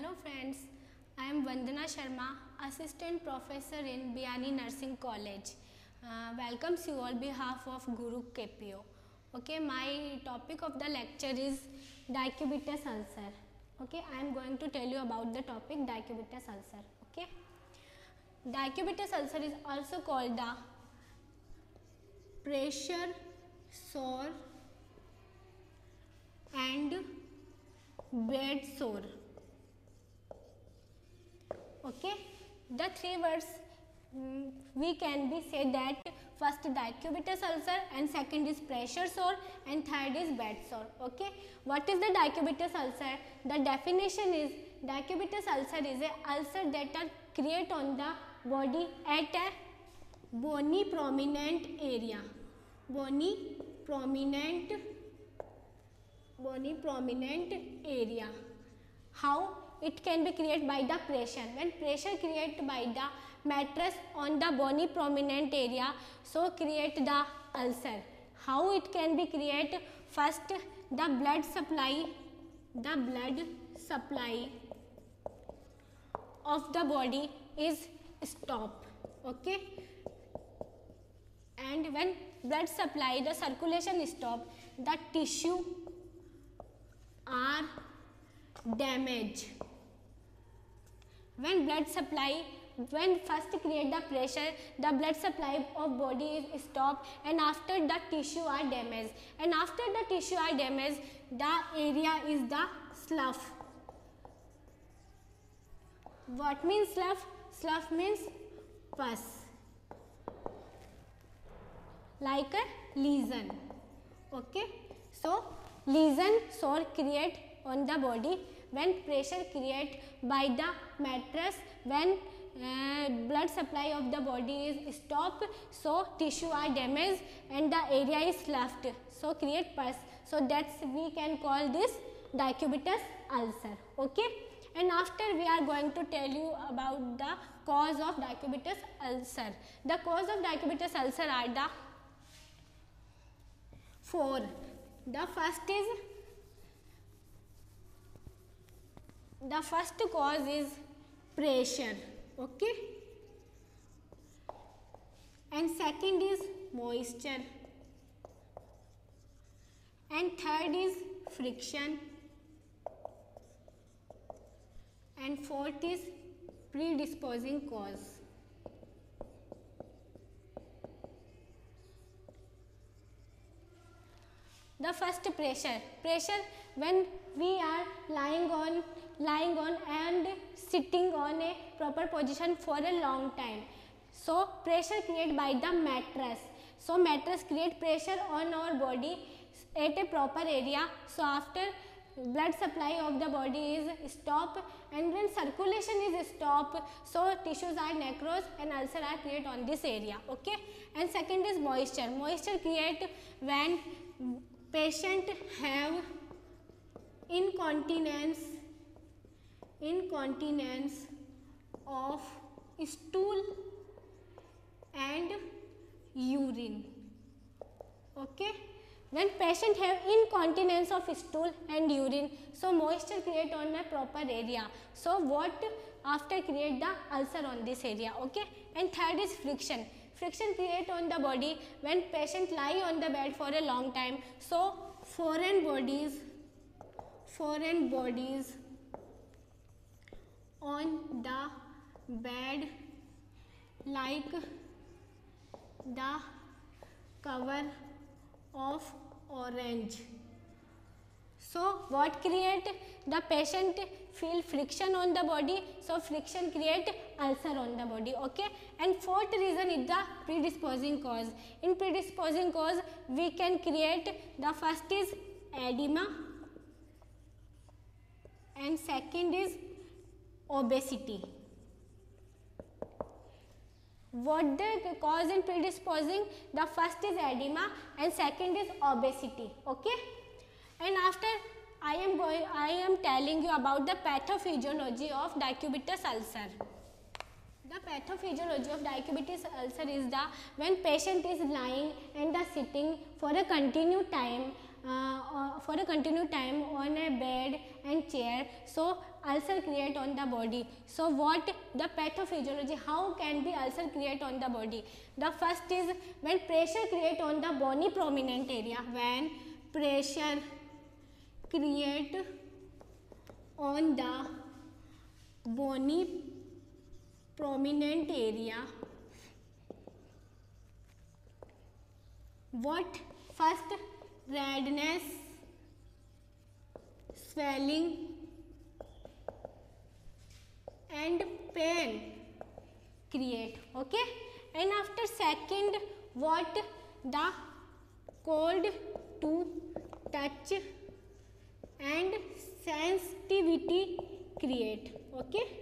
Hello friends, I am Vandana Sharma, Assistant Professor in Biani Nursing College. Welcomes you on behalf of Guru KPO. Okay, my topic of the lecture is decubitus ulcer. Okay, I am going to tell you about the topic decubitus ulcer. Okay, decubitus ulcer is also called the pressure sore and bed sore. Okay, the three words we can be said that first decubitus ulcer and second is pressure sore and third is bed sore. Okay, what is the decubitus ulcer? The definition is decubitus ulcer is a ulcer that are create on the body at a bony prominent area. Bony prominent area. How it can be created by the pressure. When pressure created by the mattress on the bony prominent area, so create the ulcer. How it can be created? First, the blood supply of the body is stopped. Okay, and when blood supply, the circulation stop, the tissue are damaged. When blood supply, when first create the pressure, the blood supply of body is stopped, and after the tissue are damaged, and after the tissue are damaged, the area is the slough. What means slough? Slough means pus, like a lesion. Okay, so lesion sore create on the body when pressure create by the mattress, when blood supply of the body is stopped, so tissue are damaged and the area is sloughed, so create pus. So that's we can call this decubitus ulcer. Okay, and after we are going to tell you about the cause of decubitus ulcer. The cause of decubitus ulcer are the four. The first cause is pressure. Okay, and second is moisture, and third is friction, and fourth is predisposing cause. The first pressure when we are lying on and sitting on a proper position for a long time, so pressure created by the mattress. So mattress create pressure on our body at a proper area, so after blood supply of the body is stopped, and when circulation is stopped, so tissues are necrose and ulcer are created on this area. Okay, and second is moisture. Moisture create when patient have incontinence of stool and urine. Okay, when patient have incontinence of stool and urine, so moisture create on a proper area, so what after create the ulcer on this area. Okay, and third is friction. Friction create on the body when patient lie on the bed for a long time, so foreign bodies on the bed, like the cover of orange. So what create? The patient feel friction on the body, so friction create ulcer on the body. Okay, and fourth reason is the predisposing cause. In predisposing cause we can create, the first is edema and second is obesity. What the cause in predisposing? The first is edema and second is obesity. Okay, and after I am telling you about the pathophysiology of decubitus ulcer. The pathophysiology of decubitus ulcer is the when patient is lying and sitting for a continued time on a bed and chair, so ulcer create on the body. So what the pathophysiology, how can be ulcer create on the body? The first is when pressure create on the bony prominent area. When pressure create on the bony prominent area, what first redness, swelling and pain create, okay. And after second, what the cold to touch and sensitivity create, okay.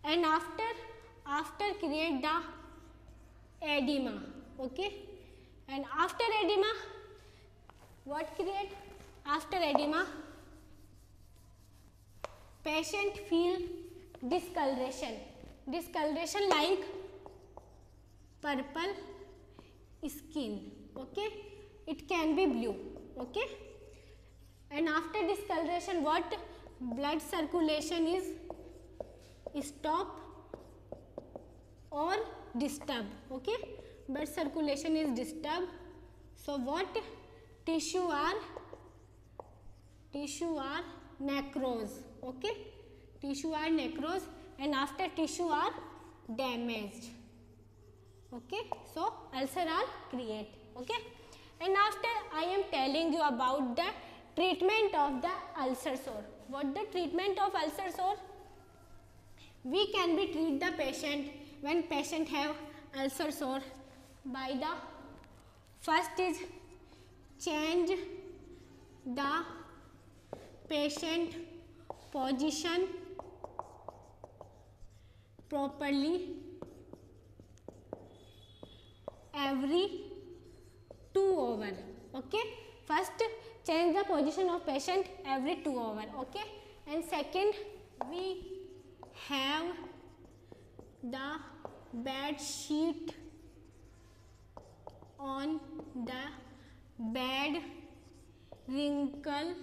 And after create the edema, okay. And after edema, what create? After edema, patient feel discoloration like purple skin, okay. It can be blue, okay. And after discoloration, what? Blood circulation is stop or disturb, okay. Blood circulation is disturbed. So what? Tissue are necrose, okay. Tissue are necrose, and after tissue are damaged, okay. So ulcer are create, okay. And after I am telling you about the treatment of the ulcer sore. What the treatment of ulcer sore? We can be treat the patient when patient have ulcer sore by the first is change the patient position properly every 2 hours, okay. First change the position of patient every 2 hours, okay. And second, we have the bed sheet on the bed wrinkle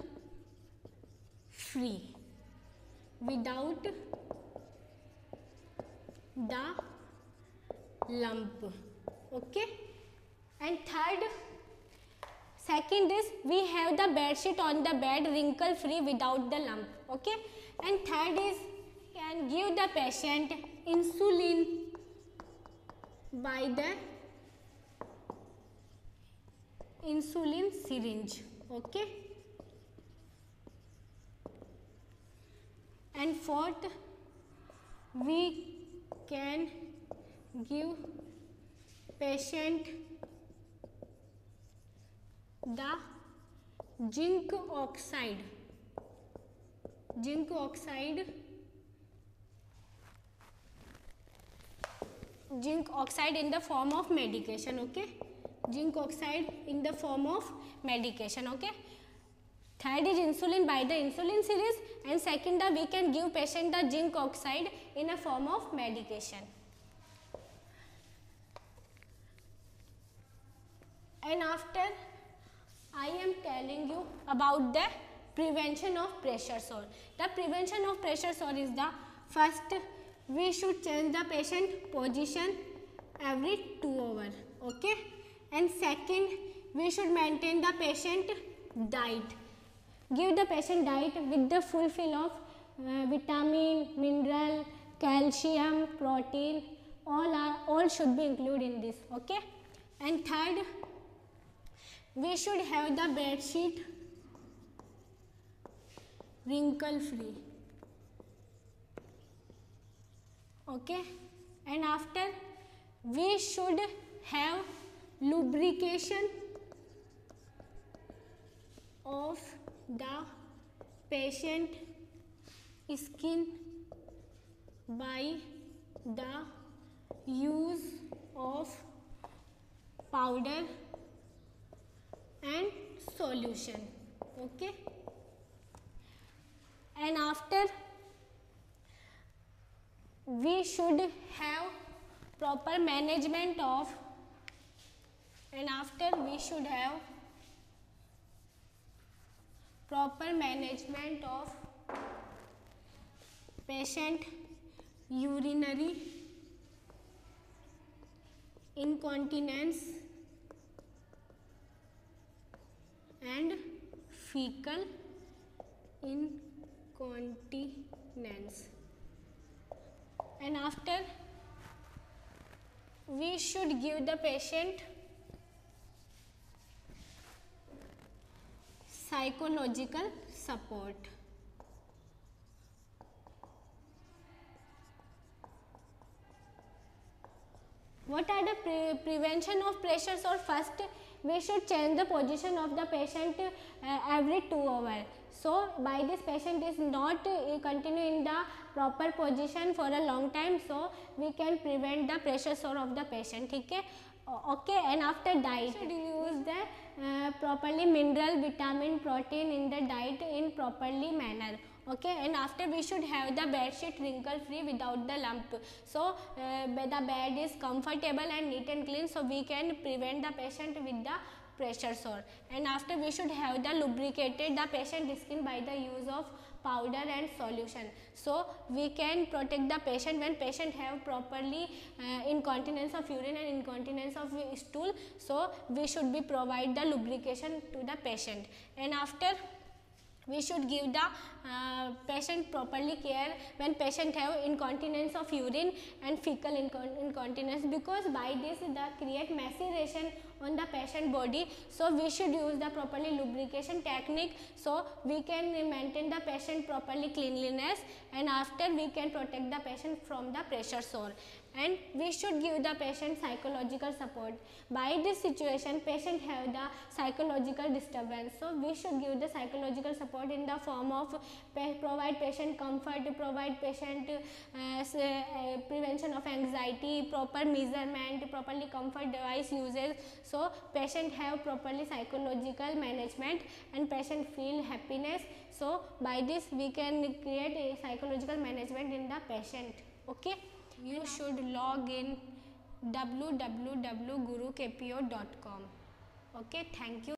free without the lump, okay. And second is we have the bed sheet on the bed wrinkle free without the lump, okay. And third is can give the patient insulin by the insulin syringe, okay. And fourth, we can give patient the zinc oxide in the form of medication, okay. Zinc oxide in the form of medication, okay. Third is insulin by the insulin series, and second we can give patient the zinc oxide in a form of medication. And after I am telling you about the prevention of pressure sore. The prevention of pressure sore is the first, we should change the patient position every 2 hours, okay. And second, we should maintain the patient diet. Give the patient diet with the fulfill of vitamin, mineral, calcium, protein, all should be included in this, okay. And third, we should have the bed sheet wrinkle free, okay. And after, we should have lubrication of the patient skin by the use of powder and solution, okay. And after, we should have proper management of, and after we should have proper management of patient urinary incontinence and fecal incontinence. And after, we should give the patient psychological support. What are the prevention of pressure sore? First, we should change the position of the patient every 2 hours. So, by this patient is not continue in the proper position for a long time, so we can prevent the pressure sore of the patient. Okay? Okay, and after diet, should use the properly mineral, vitamin, protein in the diet in properly manner. Okay, and after, we should have the bed sheet wrinkle free without the lump. So the bed is comfortable and neat and clean, so we can prevent the patient with the pressure sore. And after, we should have the lubricated the patient skin by the use of powder and solution. So we can protect the patient when patient have properly incontinence of urine and incontinence of stool. So we should be provide the lubrication to the patient. And after, we should give the patient properly care when patient have incontinence of urine and fecal incontinence, because by this the create maceration on the patient body. So we should use the properly lubrication technique, so we can maintain the patient properly cleanliness, and after, we can protect the patient from the pressure sore. And we should give the patient psychological support. By this situation, patient have the psychological disturbance, so we should give the psychological support in the form of provide patient comfort, provide patient prevention of anxiety, proper measurement, properly comfort device uses, so patient have properly psychological management and patient feel happiness. So by this, we can create a psychological management in the patient. Okay, you should log in www.gurukpo.com. Okay, thank you.